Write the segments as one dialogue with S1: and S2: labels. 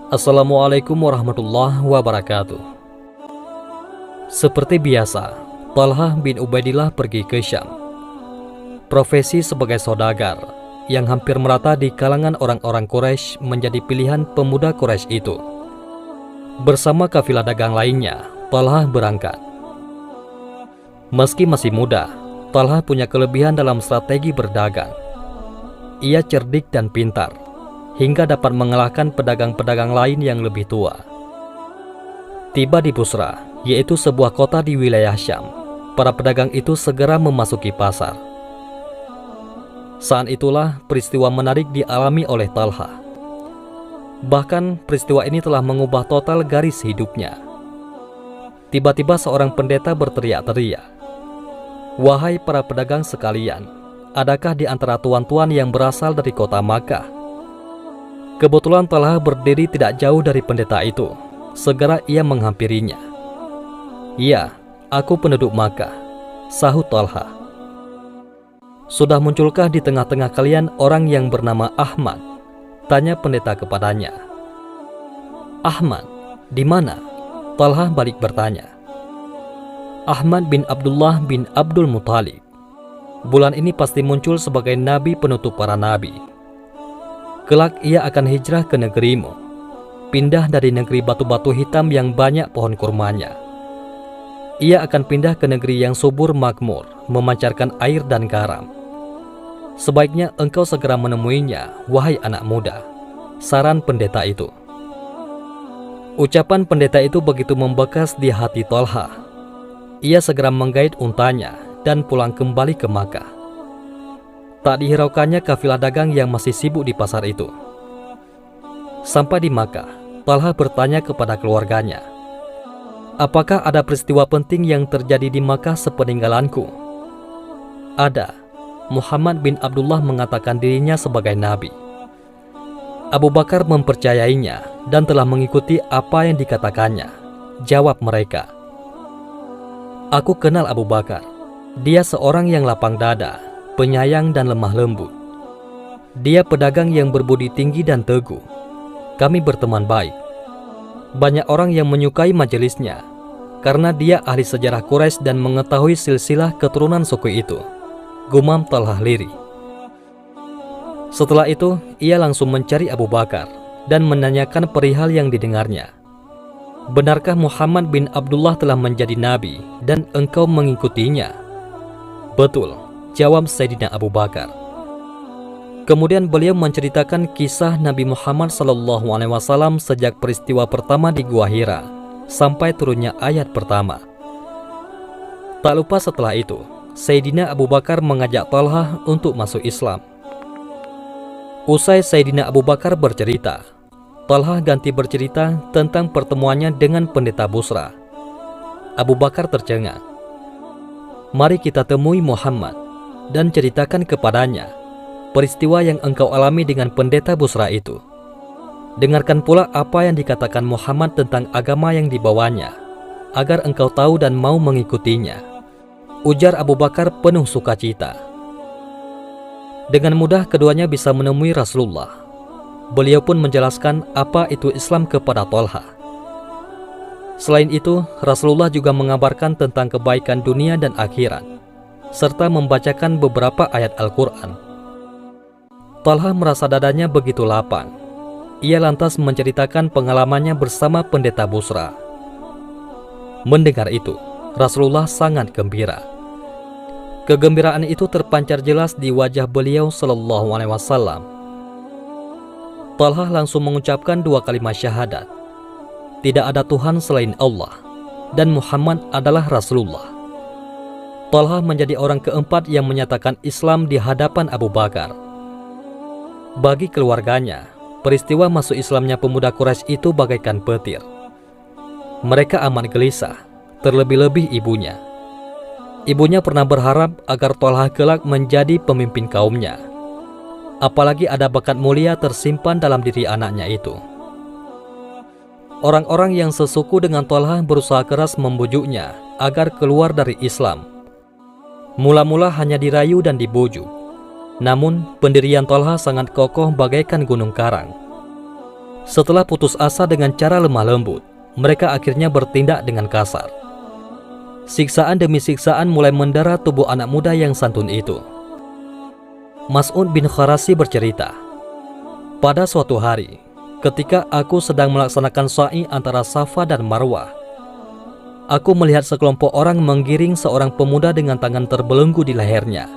S1: Assalamualaikum warahmatullahi wabarakatuh. Seperti biasa, Talha bin Ubaidillah pergi ke Syam. Profesi sebagai saudagar yang hampir merata di kalangan orang-orang Quraisy menjadi pilihan pemuda Quraisy itu. Bersama kafilah dagang lainnya, Talha berangkat. Meski masih muda, Talha punya kelebihan dalam strategi berdagang. Ia cerdik dan pintar, hingga dapat mengalahkan pedagang-pedagang lain yang lebih tua. Tiba di Busra, yaitu sebuah kota di wilayah Syam, para pedagang itu segera memasuki pasar. Saat itulah peristiwa menarik dialami oleh Talha. Bahkan peristiwa ini telah mengubah total garis hidupnya. Tiba-tiba seorang pendeta berteriak-teriak, "Wahai para pedagang sekalian, adakah di antara tuan-tuan yang berasal dari kota Makkah?" Kebetulan Talha berdiri tidak jauh dari pendeta itu. Segera ia menghampirinya. "Ya, aku penduduk Makkah," sahut Talha. "Sudah munculkah di tengah-tengah kalian orang yang bernama Ahmad?" tanya pendeta kepadanya. "Ahmad, di mana?" Talha balik bertanya. "Ahmad bin Abdullah bin Abdul Muthalib. Bulan ini pasti muncul sebagai nabi penutup para nabi. Kelak ia akan hijrah ke negerimu, pindah dari negeri batu-batu hitam yang banyak pohon kurmanya. Ia akan pindah ke negeri yang subur makmur, memancarkan air dan garam. Sebaiknya engkau segera menemuinya, wahai anak muda," saran pendeta itu. Ucapan pendeta itu begitu membekas di hati Talha. Ia segera menggait untanya dan pulang kembali ke Makkah. Tak dihiraukannya kafilah dagang yang masih sibuk di pasar itu. Sampai di Makkah, Talha bertanya kepada keluarganya, "Apakah ada peristiwa penting yang terjadi di Makkah sepeninggalanku?" "Ada. Muhammad bin Abdullah mengatakan dirinya sebagai nabi. Abu Bakar mempercayainya dan telah mengikuti apa yang dikatakannya," jawab mereka. "Aku kenal Abu Bakar. Dia seorang yang lapang dada, penyayang dan lemah lembut. Dia pedagang yang berbudi tinggi dan teguh. Kami berteman baik. Banyak orang yang menyukai majelisnya karena dia ahli sejarah Quraisy dan mengetahui silsilah keturunan suku itu," gumam Talha lirih. Setelah itu, ia langsung mencari Abu Bakar dan menanyakan perihal yang didengarnya. "Benarkah Muhammad bin Abdullah telah menjadi nabi dan engkau mengikutinya?" "Betul," jawab Sayyidina Abu Bakar. Kemudian beliau menceritakan kisah Nabi Muhammad SAW sejak peristiwa pertama di Gua Hira sampai turunnya ayat pertama. Tak lupa setelah itu, Sayyidina Abu Bakar mengajak Talha untuk masuk Islam. Usai Sayyidina Abu Bakar bercerita, Talha ganti bercerita tentang pertemuannya dengan pendeta Busra. Abu Bakar tercengang. "Mari kita temui Muhammad dan ceritakan kepadanya peristiwa yang engkau alami dengan pendeta Busra itu. Dengarkan pula apa yang dikatakan Muhammad tentang agama yang dibawanya, agar engkau tahu dan mau mengikutinya," ujar Abu Bakar penuh sukacita. Dengan mudah keduanya bisa menemui Rasulullah. Beliau pun menjelaskan apa itu Islam kepada Talha. Selain itu, Rasulullah juga mengabarkan tentang kebaikan dunia dan akhirat, serta membacakan beberapa ayat Al-Quran. Talha merasa dadanya begitu lapang. Ia lantas menceritakan pengalamannya bersama pendeta Busra. Mendengar itu, Rasulullah sangat gembira. Kegembiraan itu terpancar jelas di wajah beliau Shallallahu Alaihi Wasallam. Talha langsung mengucapkan 2 kalimat syahadat. Tidak ada Tuhan selain Allah, dan Muhammad adalah Rasulullah. Talha menjadi orang keempat yang menyatakan Islam di hadapan Abu Bakar. Bagi keluarganya, peristiwa masuk Islamnya pemuda Quraisy itu bagaikan petir. Mereka amat gelisah, terlebih-lebih ibunya. Ibunya pernah berharap agar Talha kelak menjadi pemimpin kaumnya. Apalagi ada bakat mulia tersimpan dalam diri anaknya itu. Orang-orang yang sesuku dengan Talha berusaha keras membujuknya agar keluar dari Islam. Mula-mula hanya dirayu dan dibujuk. Namun pendirian Talha sangat kokoh bagaikan gunung karang. Setelah putus asa dengan cara lemah lembut, mereka akhirnya bertindak dengan kasar. Siksaan demi siksaan mulai mendera tubuh anak muda yang santun itu. Mas'ud bin Kharasi bercerita, pada suatu hari, ketika aku sedang melaksanakan sa'i antara Safa dan Marwah, aku melihat sekelompok orang menggiring seorang pemuda dengan tangan terbelenggu di lehernya.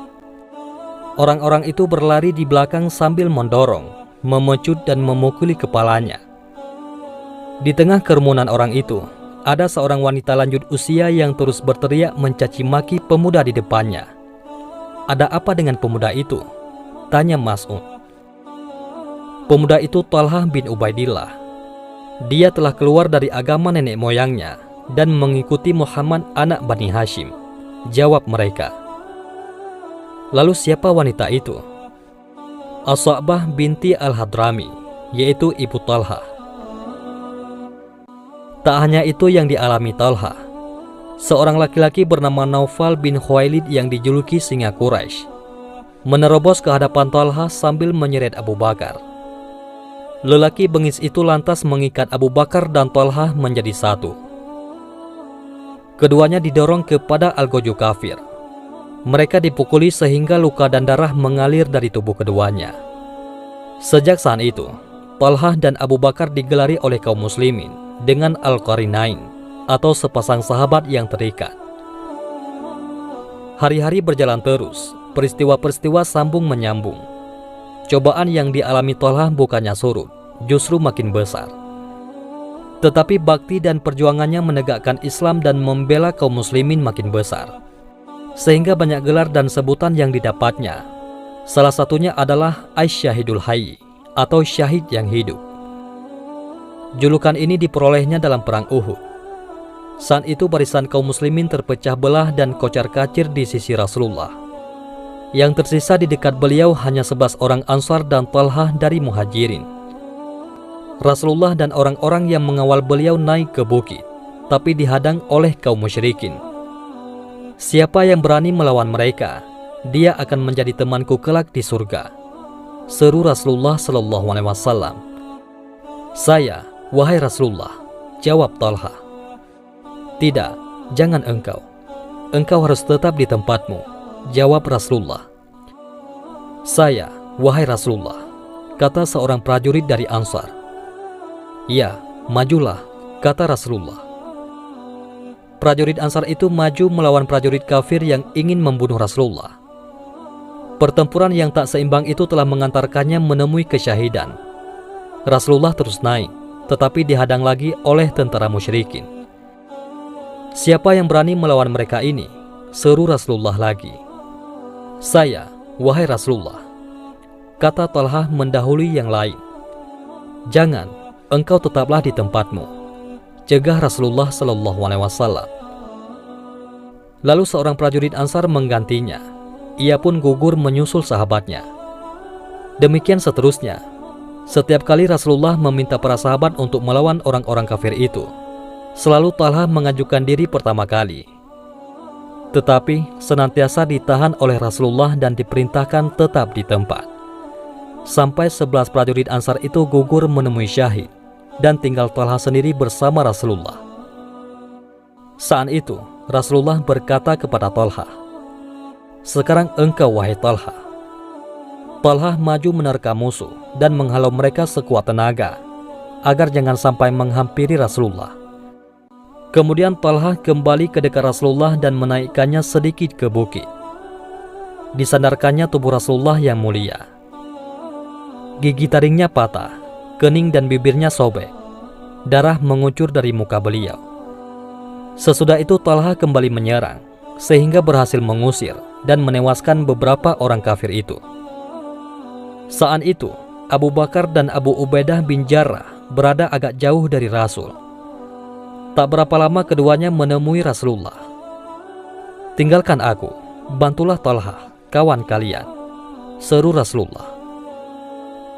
S1: Orang-orang itu berlari di belakang sambil mendorong, memecut dan memukuli kepalanya. Di tengah kerumunan orang itu, ada seorang wanita lanjut usia yang terus berteriak mencaci maki pemuda di depannya. "Ada apa dengan pemuda itu?" tanya Mas'ud. Pemuda itu Talhah bin Ubaidillah. Dia telah keluar dari agama nenek moyangnya dan mengikuti Muhammad anak Bani Hashim, jawab mereka. Lalu siapa wanita itu? As-Sa'bah binti Al-Hadrami, yaitu ibu Talhah. Tak hanya itu yang dialami Talhah. Seorang laki-laki bernama Naufal bin Khuwailid yang dijuluki Singa Quraisy menerobos ke hadapan Talhah sambil menyeret Abu Bakar. Lelaki bengis itu lantas mengikat Abu Bakar dan Talhah menjadi satu. Keduanya didorong kepada algojo kafir. Mereka dipukuli sehingga luka dan darah mengalir dari tubuh keduanya. Sejak saat itu, Talhah dan Abu Bakar digelari oleh kaum muslimin dengan Al-Qarinain atau sepasang sahabat yang terikat. Hari-hari berjalan terus, peristiwa-peristiwa sambung menyambung. Cobaan yang dialami Talhah bukannya surut, justru makin besar. Tetapi bakti dan perjuangannya menegakkan Islam dan membela kaum muslimin makin besar, sehingga banyak gelar dan sebutan yang didapatnya. Salah satunya adalah Aisyahidul Hayy atau syahid yang hidup. Julukan ini diperolehnya dalam perang Uhud. Saat itu barisan kaum muslimin terpecah belah dan kocar-kacir di sisi Rasulullah. Yang tersisa di dekat beliau hanya 11 orang Ansar dan Talhah dari Muhajirin. Rasulullah dan orang-orang yang mengawal beliau naik ke bukit, tapi dihadang oleh kaum musyrikin. Siapa yang berani melawan mereka, dia akan menjadi temanku kelak di surga, seru Rasulullah Shallallahu Alaihi Wasallam. Saya, wahai Rasulullah, jawab Talhah. Tidak, jangan engkau. Engkau harus tetap di tempatmu, jawab Rasulullah. Saya, wahai Rasulullah, kata seorang prajurit dari Ansar. Ya, majulah, kata Rasulullah. Prajurit Ansar itu maju melawan prajurit kafir yang ingin membunuh Rasulullah. Pertempuran yang tak seimbang itu telah mengantarkannya menemui kesyahidan. Rasulullah terus naik, tetapi dihadang lagi oleh tentara musyrikin. Siapa yang berani melawan mereka ini? Seru Rasulullah lagi. Saya, wahai Rasulullah, kata Talhah mendahului yang lain. Jangan, engkau tetaplah di tempatmu, cegah Rasulullah Shallallahu Alaihi Wasallam. Lalu seorang prajurit Ansar menggantinya. Ia pun gugur menyusul sahabatnya. Demikian seterusnya. Setiap kali Rasulullah meminta para sahabat untuk melawan orang-orang kafir itu, selalu Talhah mengajukan diri pertama kali. Tetapi senantiasa ditahan oleh Rasulullah dan diperintahkan tetap di tempat. Sampai 11 prajurit Ansar itu gugur menemui syahid, dan tinggal Talhah sendiri bersama Rasulullah. Saat itu Rasulullah berkata kepada Talhah, sekarang engkau wahai Talhah. Talhah maju menerkam musuh dan menghalau mereka sekuat tenaga, agar jangan sampai menghampiri Rasulullah. Kemudian Talhah kembali ke dekat Rasulullah dan menaikkannya sedikit ke bukit. Disandarkannya tubuh Rasulullah yang mulia. Gigi taringnya patah, kening dan bibirnya sobek. Darah mengucur dari muka beliau. Sesudah itu Talhah kembali menyerang, sehingga berhasil mengusir dan menewaskan beberapa orang kafir itu. Saat itu, Abu Bakar dan Abu Ubaidah bin Jarrah berada agak jauh dari Rasul. Tak berapa lama keduanya menemui Rasulullah. Tinggalkan aku, bantulah Talhah, kawan kalian, seru Rasulullah.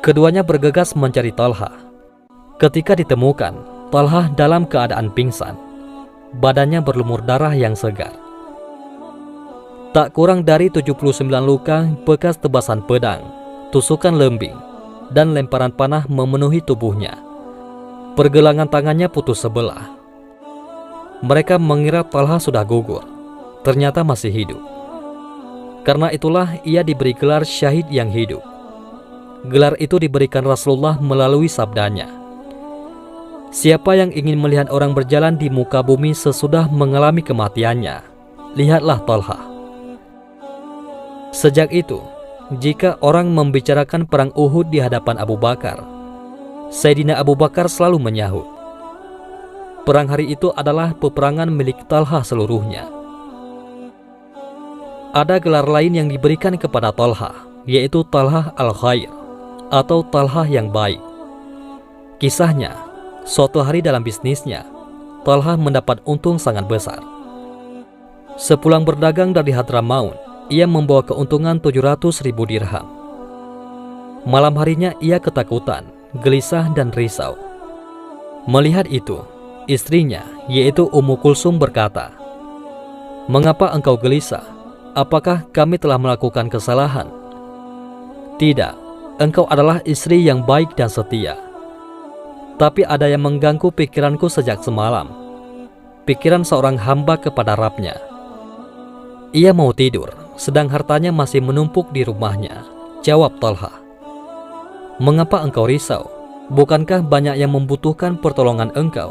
S1: Keduanya bergegas mencari Talhah. Ketika ditemukan, Talhah dalam keadaan pingsan. Badannya berlumur darah yang segar. Tak kurang dari 79 luka bekas tebasan pedang, tusukan lembing, dan lemparan panah memenuhi tubuhnya, Pergelangan tangannya putus sebelah. Mereka mengira Talha sudah gugur, ternyata masih hidup. Karena itulah ia diberi gelar syahid yang hidup. Gelar itu diberikan Rasulullah melalui sabdanya, "Siapa yang ingin melihat orang berjalan di muka bumi sesudah mengalami kematiannya, lihatlah Talha." Sejak itu, jika orang membicarakan perang Uhud di hadapan Abu Bakar, Sayyidina Abu Bakar selalu menyahut, perang hari itu adalah peperangan milik Talha seluruhnya. Ada gelar lain yang diberikan kepada Talha, yaitu Talha al-Khair, atau Talha yang baik. Kisahnya, suatu hari dalam bisnisnya, Talha mendapat untung sangat besar. Sepulang berdagang dari Hadramaut, ia membawa keuntungan 700.000 dirham. Malam harinya ia ketakutan, gelisah dan risau. Melihat itu, istrinya, yaitu Ummu Kulsum berkata, "Mengapa engkau gelisah? Apakah kami telah melakukan kesalahan?" "Tidak, engkau adalah istri yang baik dan setia. Tapi ada yang mengganggu pikiranku sejak semalam. Pikiran seorang hamba kepada Rabb-Nya. Ia mau tidur, sedang hartanya masih menumpuk di rumahnya," jawab Talha. "Mengapa engkau risau? Bukankah banyak yang membutuhkan pertolongan engkau?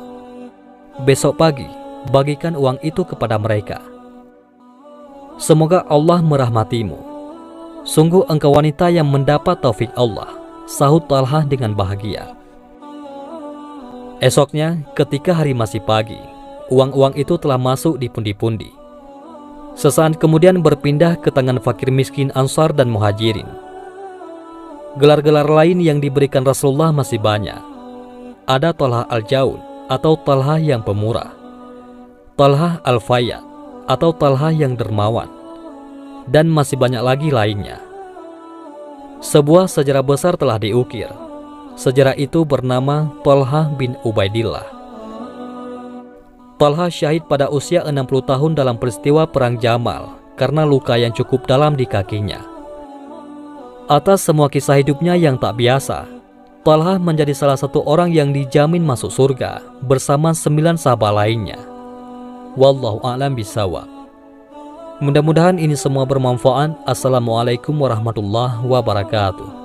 S1: Besok pagi, bagikan uang itu kepada mereka. Semoga Allah merahmatimu. Sungguh engkau wanita yang mendapat taufik Allah," sahut Talha dengan bahagia. Esoknya, ketika hari masih pagi, uang-uang itu telah masuk di pundi-pundi. Sesaat kemudian berpindah ke tangan fakir miskin Ansar dan Muhajirin. Gelar-gelar lain yang diberikan Rasulullah masih banyak. Ada Talha al-Jaud atau Talha yang pemurah, Talha al-Fayyad atau Talha yang dermawan, dan masih banyak lagi lainnya. Sebuah sejarah besar telah diukir. Sejarah itu bernama Talha bin Ubaidillah. Talha syahid pada usia 60 tahun dalam peristiwa Perang Jamal karena luka yang cukup dalam di kakinya. Atas semua kisah hidupnya yang tak biasa, Talha menjadi salah satu orang yang dijamin masuk surga bersama 9 sahabat lainnya. Wallahu a'lam bishawab. Mudah-mudahan ini semua bermanfaat. Assalamualaikum warahmatullahi wabarakatuh.